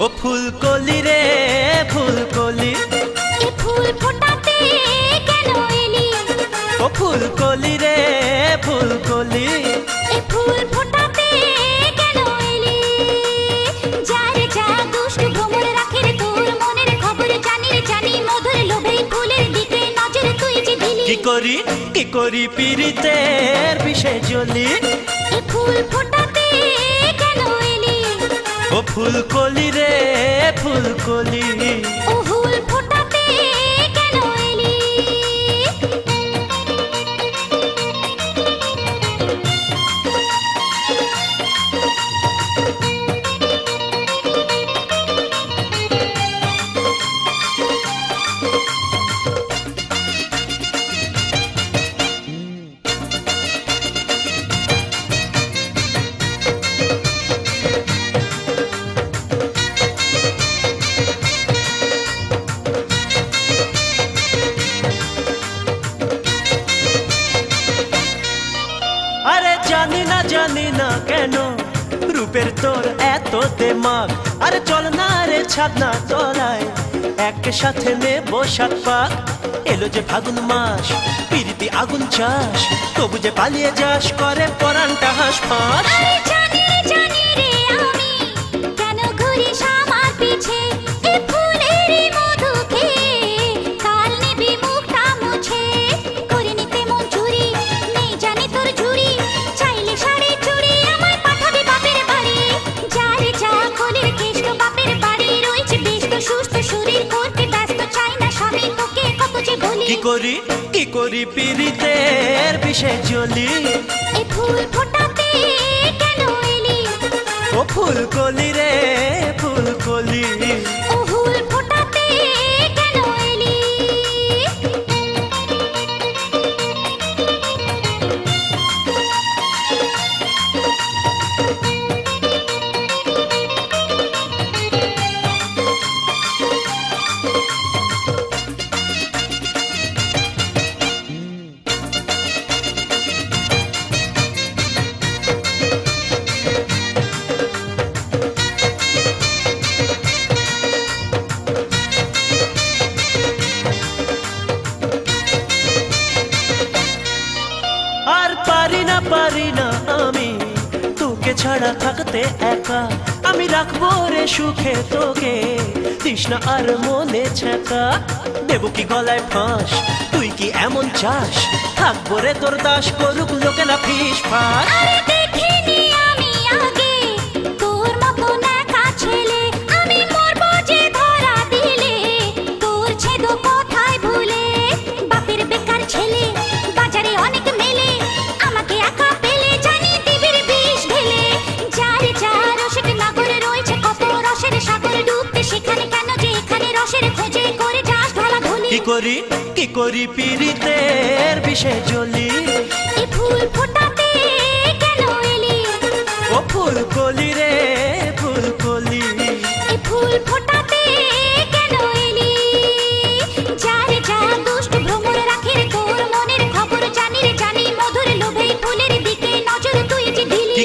ও ফুলকলি রে ফুলকলি, এ ফুল ফোটাতে কেন এলি? ও ফুলকলি রে ফুলকলি, এ ফুল ফোটাতে কেন এলি? যারে যা দুষ্টু ভ্রমর রাখে রে তোর মনের খবর জানি রে জানি, মধুর লোভে ফুলের দিকে নজর তুই যে দিলি। কি করি পীড়িতের বিষে জ্বলি, এ ফুল ফোটাতে কেন এলি? ও ফুলকলি রে ফুলকলি, ও ফুল ফোটাতে কেন এলি? আরে জানি না কেন রূপের তোর এত দেমাগ, আরে চল না রে ছাদনা তলায় একসাথে নেব সাত পাক। এলো যে ফাগুন মাস, পিরিতি আগুন চাস, তবু যে পালিয়ে যাস করে পরানটা হাসপাস। আরে জানি রে আমি কেন ঘুরিস আমার পিছে, এ ফুলের মধু খেয়ে কাল নিবি মুখটা মুছে। করে নিতে মন চুরি নেই জানি তোর ঝুরি, চাইলে শাড়ি চুড়ি আমায় পাঠাবি বাপের বাড়ি। যারে যা খোলের কেষ্ট বাপের বাড়ি, রয়েছে ব্যস্ত সুস্থ শরীর করতে ব্যস্ত, চাই না স্বামী তোকে কত যে বলি। কি করি পীড়িতের বিষে জ্বলি, এ ফুল ফোটাতে কেন এলি? ও ফুলকলি রে ফুলকলি, ও ফুল ফোটাতে কেন এলি? আর পারি না আমি তোকে ছাড়া থাকতে একা। আমি রাখবো রে সুখে তোকে, তৃষ্ণা আর মনে ছ্যাঁকা। দেবো কি গলায় ফাঁস, তুই কি এমন চাস? থাকবো রে তোর দাস, করুক লোকে না ফিস ফাস। আরে দেখিনি আমি আগে তোর মতো একা ছেলে, আমি মরবো যে ধরা দিলে তোর ছেদো কথায় ভুলে। বাপের বেকার ছেলে বাজারে অনেক মেলে, আমাকে একা পেলে জানি দিবির বিষ ঢেলে। যারে যা রসিক নাগরে রয়েছে কত রসের সাগরে ডুবতে, সেখানে কেন যে এখানে রসের খোঁজে করে যাস ঢলাঢলি। কি করি পীড়িতের বিষে জ্বলি, এ ফুল ফোটাতে কেন এলি? ও ফুলকলি রে ফুলকলি, এ ফুল ফোটাতে কেন এলি? যারে যা দুষ্ট ভ্রমর রাখে রে তোর মনের খবর জানি রে জানি, মধুর লোভে ফুলের দিকে নজর তুই যে দিলি।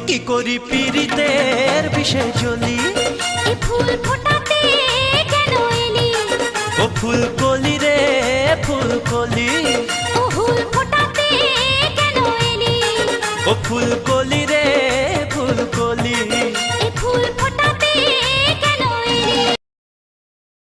কি করি পীড়িতের বিষে জ্বলি, এ ফুল ফোটাতে কেন এলি? ও ফুলকলি রে ফুলকলি,